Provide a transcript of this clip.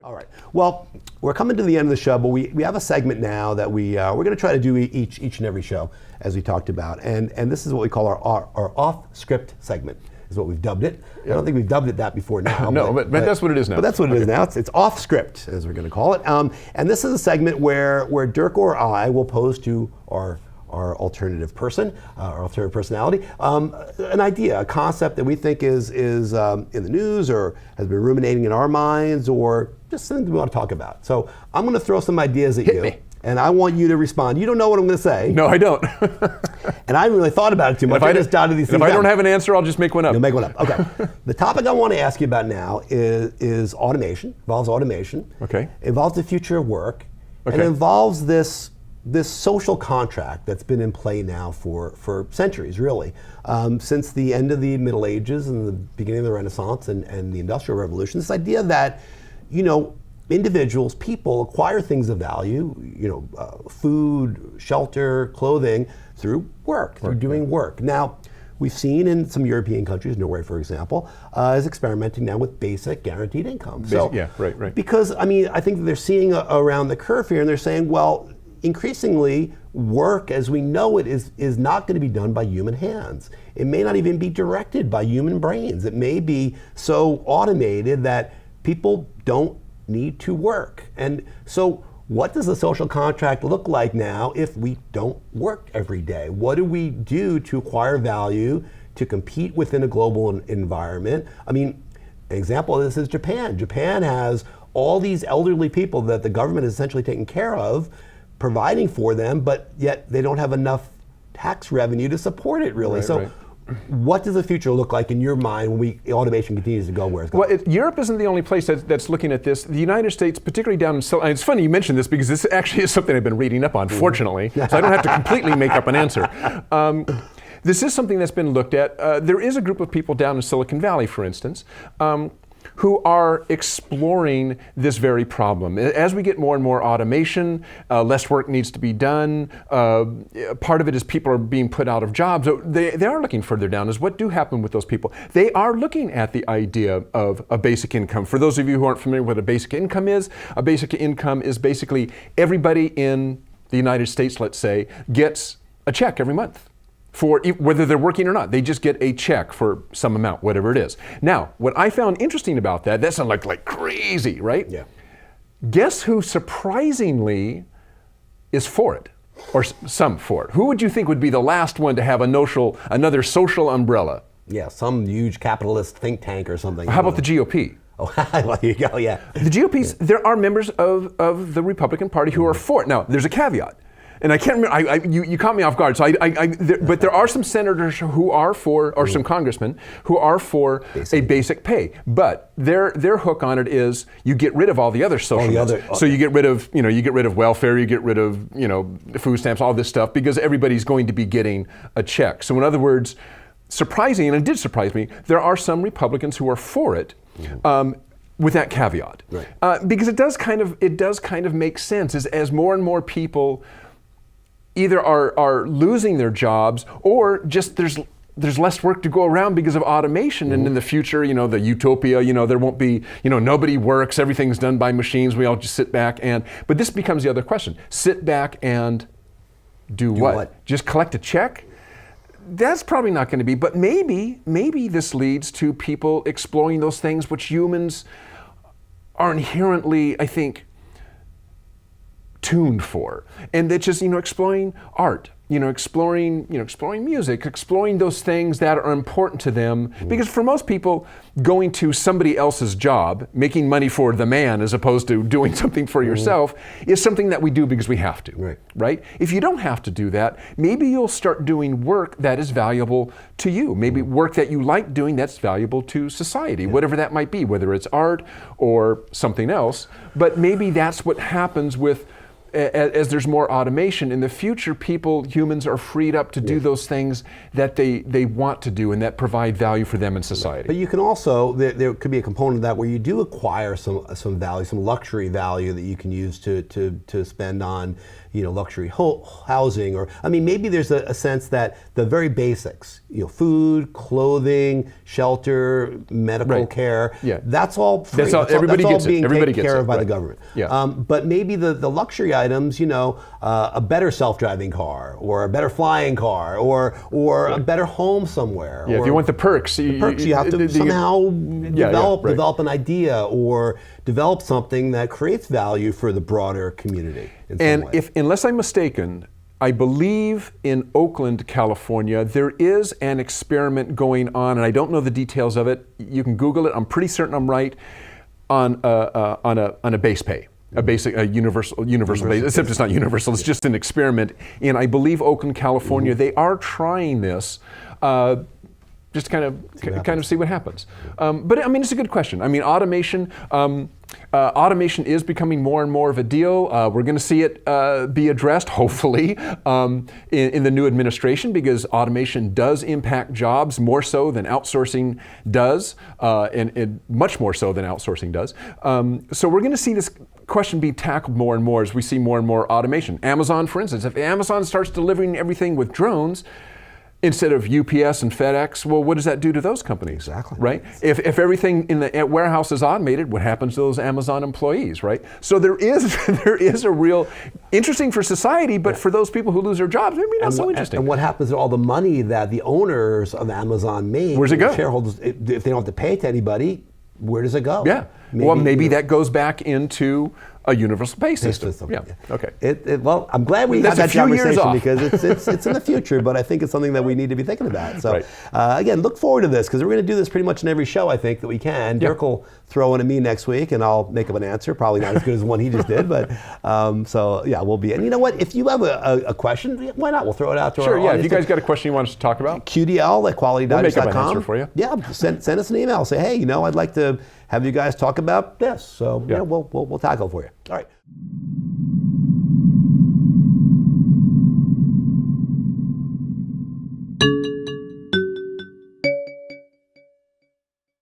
All right. Well, we're coming to the end of the show, but we have a segment now that we're going to try to do each and every show, as we talked about, and this is what we call our off-script segment, is what we've dubbed it. I don't think we've dubbed it that before now. No, but that's what it is now. But that's what it is now. It's off-script, as we're going to call it. And this is a segment where Dirk or I will pose to our alternative person, our alternative personality, an idea, a concept that we think is in the news or has been ruminating in our minds, or just something we want to talk about. So I'm going to throw some ideas at you. Me. And I want you to respond. You don't know what I'm going to say. No, I don't. And I haven't really thought about it too much. I just dotted these things If I down. don't have an answer, I'll just make one up. You'll make one up. Okay. The topic I want to ask you about now is automation. Involves automation. Okay. It involves the future of work. Okay. And it involves this social contract that's been in play now for centuries, really. Since the end of the Middle Ages and the beginning of the Renaissance and the Industrial Revolution, this idea that, individuals, people acquire things of value, food, shelter, clothing, through work, through doing work. Now, we've seen in some European countries, Norway, for example, is experimenting now with basic guaranteed income. Right. Because, I think that they're seeing around the curve here, and they're saying, well, increasingly, work as we know it is not going to be done by human hands. It may not even be directed by human brains. It may be so automated that people don't need to work. And so what does the social contract look like now if we don't work every day? What do we do to acquire value, to compete within a global environment? An example of this is Japan. Japan has all these elderly people that the government is essentially taking care of, providing for them, but yet they don't have enough tax revenue to support it, really. Right. What does the future look like in your mind when automation continues to go where it's going? Well, Europe isn't the only place that's looking at this. The United States, particularly down in Silicon, it's funny you mentioned this because this actually is something I've been reading up on, fortunately, so I don't have to completely make up an answer. This is something that's been looked at. There is a group of people down in Silicon Valley, for instance, who are exploring this very problem. As we get more and more automation, less work needs to be done. Part of it is people are being put out of jobs. So they are looking further down as what do happen with those people. They are looking at the idea of a basic income. For those of you who aren't familiar with what a basic income is basically everybody in the United States, let's say, gets a check every month. For whether they're working or not. They just get a check for some amount, whatever it is. Now, what I found interesting about that sounds like crazy, right? Yeah. Guess who surprisingly is for it, or some for it? Who would you think would be the last one to have another social umbrella? Yeah, some huge capitalist think tank or something. How about the GOP? Oh, well, there you go, yeah. The GOPs, there are members of the Republican Party who are for it. Now, there's a caveat. And I can't remember, you caught me off guard, but there are some senators who are for, or some congressmen, who are for a basic pay. But their hook on it is you get rid of all the other social So you get rid of welfare, you get rid of, food stamps, all this stuff, because everybody's going to be getting a check. So in other words, surprising, and it did surprise me, there are some Republicans who are for it, with that caveat. Right. Because it does kind of make sense as more and more people either are losing their jobs, or just there's less work to go around because of automation. And in the future, the utopia, there won't be, nobody works, everything's done by machines, we all just sit back but this becomes the other question. Sit back and do what? Just collect a check? That's probably not going to be, but maybe this leads to people exploring those things which humans are inherently, I think, tuned for, and that's just exploring art, exploring music, exploring those things that are important to them. Because for most people, going to somebody else's job, making money for the man as opposed to doing something for yourself, is something that we do because we have to. Right? If you don't have to do that, maybe you'll start doing work that is valuable to you. Maybe work that you like doing that's valuable to society, whatever that might be, whether it's art or something else. But maybe that's what happens with as there's more automation in the future, humans are freed up to do those things that they want to do and that provide value for them in society. But you can also, there could be a component of that where you do acquire some value, some luxury value that you can use to spend on, luxury housing, or I mean, maybe there's a sense that the very basics, food, clothing, shelter, medical care, that's all free. Everybody gets being it. Everybody taken gets care it. of by the government. Yeah. But maybe the luxury items, a better self-driving car, or a better flying car, or a better home somewhere. Yeah, if you want the perks, you have to somehow develop an idea or develop something that creates value for the broader community. And unless I'm mistaken, I believe in Oakland, California, there is an experiment going on, and I don't know the details of it. You can Google it. I'm pretty certain I'm right, on a base pay. A universal base, except it's not universal, it's just an experiment. And I believe Oakland, California, they are trying this, just kind of see what happens. But I mean, it's a good question. I mean, automation is becoming more and more of a deal. We're going to see it be addressed, hopefully, in the new administration, because automation does impact jobs more so than outsourcing does, and much more so than outsourcing does. So we're going to see this question be tackled more and more as we see more and more automation. Amazon, for instance, if Amazon starts delivering everything with drones instead of UPS and FedEx, well, what does that do to those companies? Exactly. Right? If everything in the warehouse is automated, what happens to those Amazon employees, right? So there is a real, interesting for society, but for those people who lose their jobs, maybe not so interesting. And what happens to all the money that the owners of Amazon make? Where's it go? Shareholders, if they don't have to pay to anybody, where does it go? Yeah. Maybe that goes back into a universal pay system. Yeah. Okay. Well, I'm glad we had that conversation because it's in the future, but I think it's something that we need to be thinking about. So again, look forward to this, because we're going to do this pretty much in every show, I think, that we can. Dirk will throw one at me next week, and I'll make up an answer. Probably not as good as the one he just did, but so yeah, we'll be. And you know what? If you have a question, why not? We'll throw it out to our audience. If you guys got a question you want us to talk about, QDL at qualitydigest.com. We'll make up an answer for you. Yeah, send us an email. Say, hey, I'd like to have you guys talk about this. So we'll tackle it for you. All right.